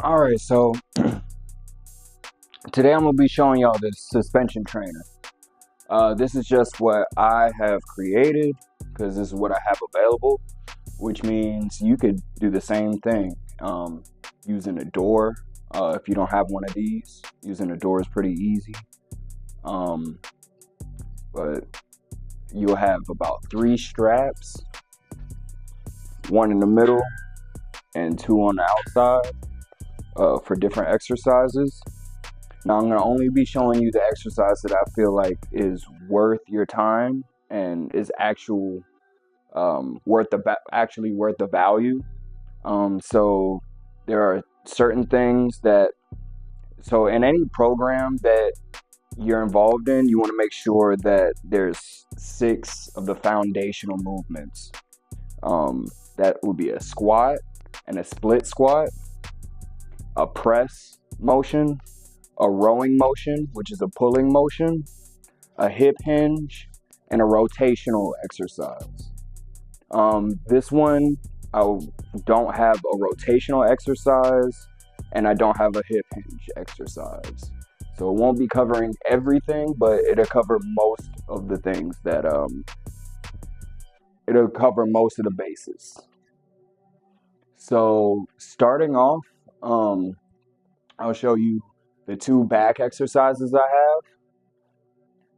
Alright, so today I'm going to be showing y'all this suspension trainer. This is just what I have created because this is what I have available, which means you could do the same thing using a door. If you don't have one of these, using a door is pretty easy. But you'll have about 3 straps, one in the middle and 2 on the outside. For different exercises. Now I'm going to only be showing you the exercise that I feel like is worth your time and is actually worth the value. So there are certain things that, so in any program that you're involved in, you want to make sure that there's 6 of the foundational movements. That would be a squat and a split squat, a press motion, a rowing motion, which is a pulling motion, a hip hinge, and a rotational exercise. This one, I don't have a rotational exercise, and I don't have a hip hinge exercise. So it won't be covering everything, but it'll cover most of the things that, it'll cover most of the bases. So starting off, I'll show you the 2 back exercises I have.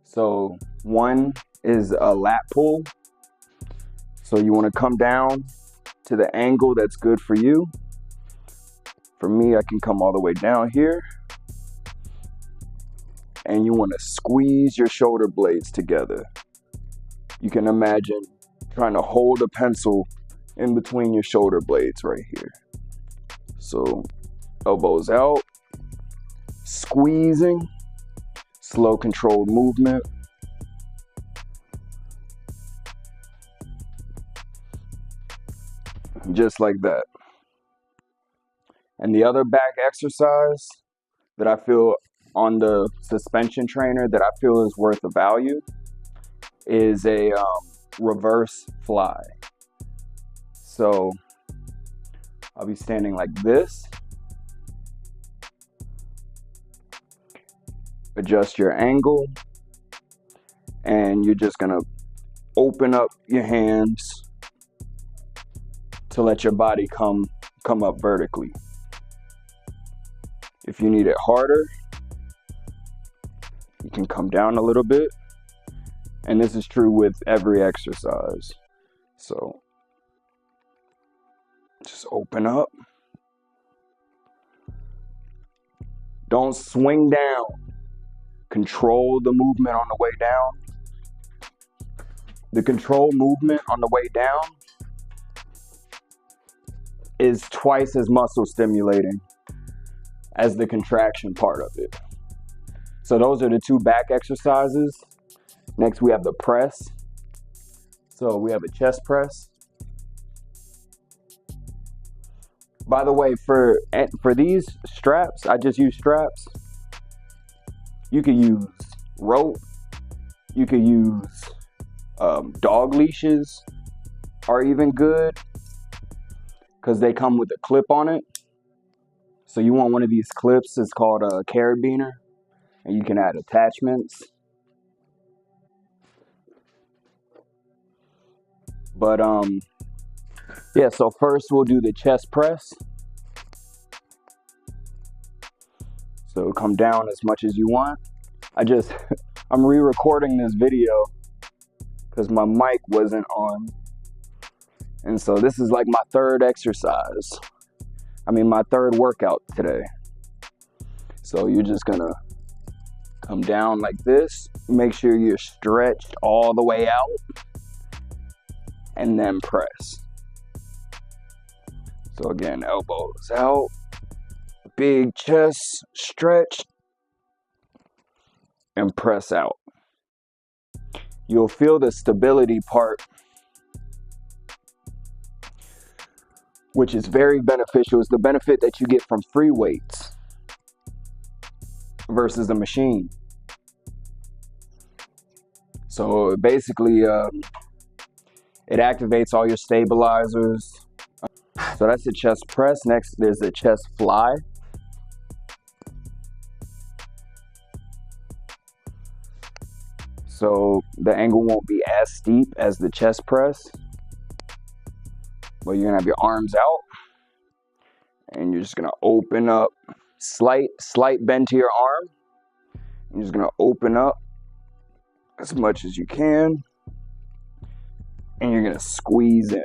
So one is a lat pull. So you want to come down to the angle that's good for you. For me, I can come all the way down here. And you want to squeeze your shoulder blades together. You can imagine trying to hold a pencil in between your shoulder blades right here. So elbows out, squeezing, slow controlled movement. Just like that. And the other back exercise that I feel on the suspension trainer that I feel is worth the value is a reverse fly. So I'll be standing like this. Adjust your angle, and you're just gonna open up your hands to let your body come up vertically. If you need it harder, you can come down a little bit, and this is true with every exercise. So just open up. Don't swing down. Control the movement on the way down. The control movement on the way down is twice as muscle stimulating as the contraction part of it. So those are the 2 back exercises. Next we have the press. So we have a chest press. By the way, for these straps, I just use straps. You could use rope. You could use dog leashes are even good because they come with a clip on it. So you want one of these clips. It's called a carabiner, and you can add attachments. But yeah, so first we'll do the chest press. So come down as much as you want. I'm re-recording this video because my mic wasn't on. And so this is like my 3rd exercise. My 3rd workout today. So you're just gonna come down like this. Make sure you're stretched all the way out. And then press. So again, elbows out. Big chest stretch and press out. You'll feel the stability part, which is very beneficial. It's the benefit that you get from free weights versus a machine. So basically, it activates all your stabilizers. So that's the chest press. Next, there's the chest fly. So the angle won't be as steep as the chest press, but you're gonna have your arms out and you're just gonna open up, slight bend to your arm. You're just gonna open up as much as you can, and you're gonna squeeze in.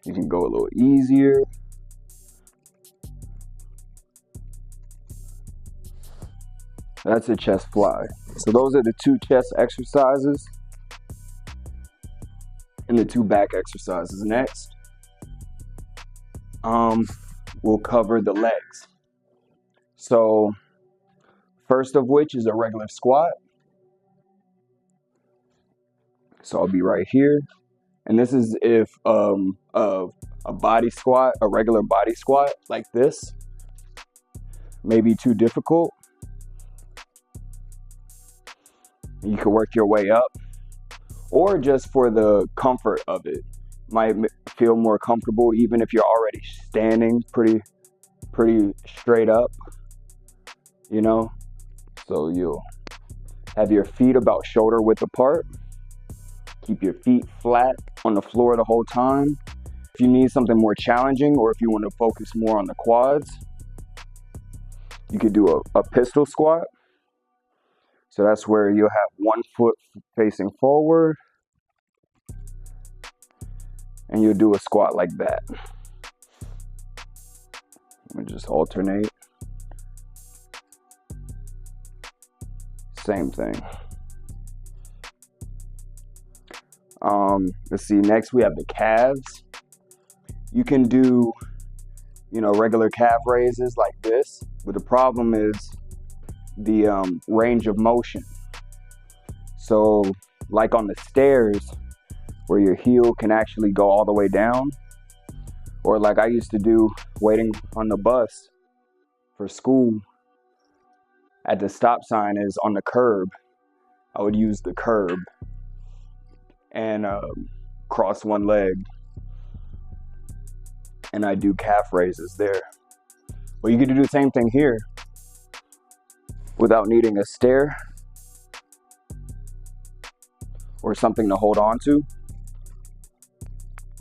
You can go a little easier. That's a chest fly. So those are the 2 chest exercises and the 2 back exercises. Next, we'll cover the legs. So first of which is a regular squat. So I'll be right here. And this is if a body squat, a regular body squat like this, may be too difficult. You can work your way up, or just for the comfort of it, might feel more comfortable even if you're already standing pretty straight up, you know. So you'll have your feet about shoulder width apart. Keep your feet flat on the floor the whole time. If you need something more challenging, or if you want to focus more on the quads, you could do a pistol squat. So that's where you'll have one foot facing forward, and you'll do a squat like that. We just alternate. Same thing. Let's see, next we have the calves. You can do, regular calf raises like this, but the problem is the range of motion. So like on the stairs where your heel can actually go all the way down, or like I used to do waiting on the bus for school at the stop sign is on the curb. I would use the curb and cross one leg, and I do calf raises there. Well, you could do the same thing here without needing a stair or something to hold on to.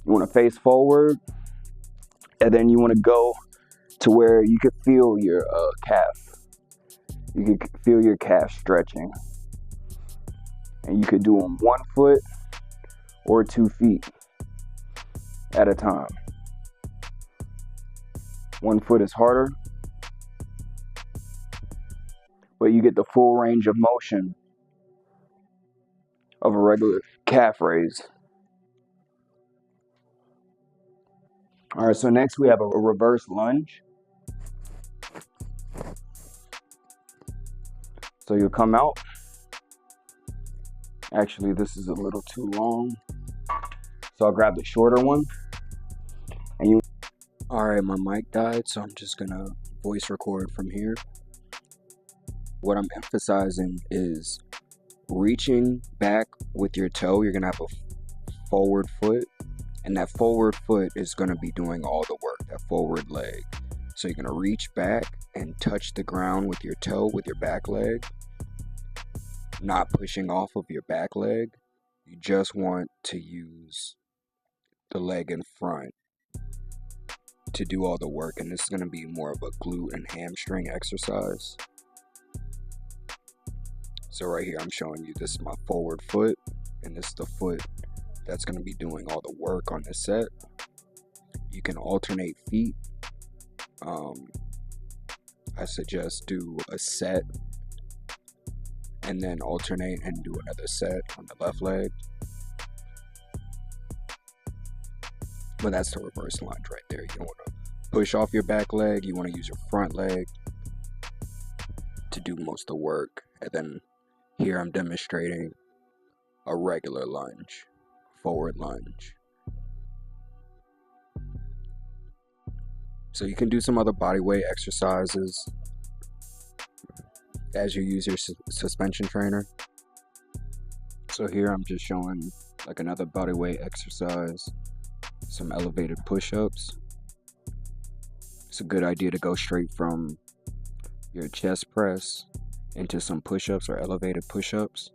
You want to face forward, and then you want to go to where you could feel your calf. You could feel your calf stretching. And you could do them 1 foot or 2 feet at a time. 1 foot is harder, but you get the full range of motion of a regular calf raise. All right, so next we have a reverse lunge. So you'll come out. Actually, this is a little too long, so I'll grab the shorter one. And you. All right, my mic died, so I'm just gonna voice record from here. What I'm emphasizing is reaching back with your toe. You're gonna have a forward foot, and that forward foot is gonna be doing all the work, that forward leg. So you're gonna reach back and touch the ground with your toe, with your back leg, not pushing off of your back leg. You just want to use the leg in front to do all the work, and this is going to be more of a glute and hamstring exercise. So right here I'm showing you, this is my forward foot, and this is the foot that's going to be doing all the work on this set. You can alternate feet. I suggest do a set and then alternate and do another set on the left leg. But that's the reverse lunge right there. You don't want to push off your back leg. You want to use your front leg to do most of the work. And then here I'm demonstrating a regular lunge, forward lunge. So you can do some other body weight exercises as you use your suspension trainer. So here I'm just showing like another bodyweight exercise, some elevated push-ups. It's a good idea to go straight from your chest press into some push-ups or elevated push-ups.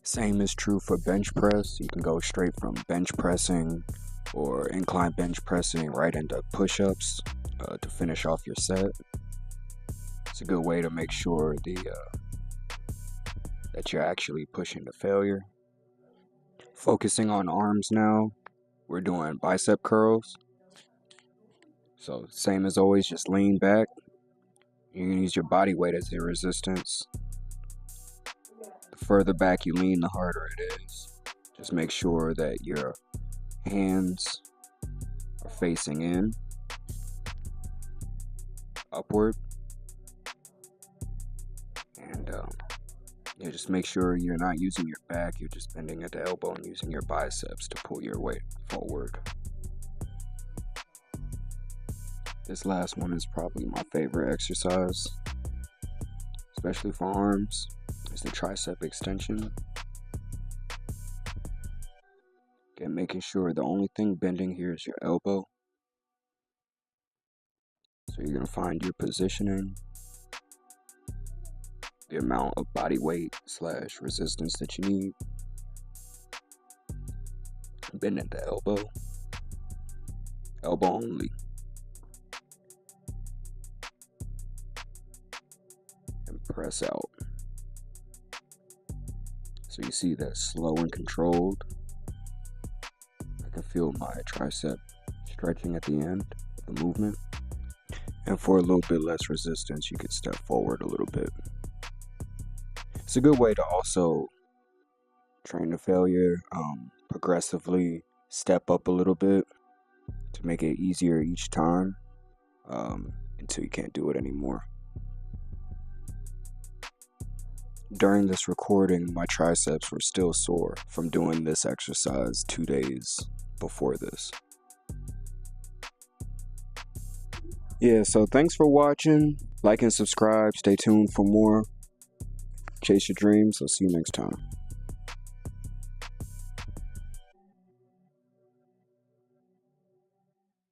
Same is true for bench press. You can go straight from bench pressing or incline bench pressing right into push-ups to finish off your set. It's a good way to make sure that you're actually pushing to failure. Focusing on arms now, we're doing bicep curls. So same as always, just lean back. You can use your body weight as your resistance. The further back you lean, the harder it is. Just make sure that your hands are facing in, upward. And just make sure you're not using your back, you're just bending at the elbow and using your biceps to pull your weight forward. This last one is probably my favorite exercise, especially for arms. It's the tricep extension. Again, making sure the only thing bending here is your elbow. So you're going to find your positioning, the amount of body weight / resistance that you need. Bend at the elbow. Elbow only. And press out. So you see that slow and controlled. I can feel my tricep stretching at the end of the movement. And for a little bit less resistance, you could step forward a little bit. It's a good way to also train to failure, progressively step up a little bit to make it easier each time until you can't do it anymore. During this recording, my triceps were still sore from doing this exercise 2 days before this. Yeah, so thanks for watching. Like and subscribe. Stay tuned for more. Chase your dreams. I'll see you next time.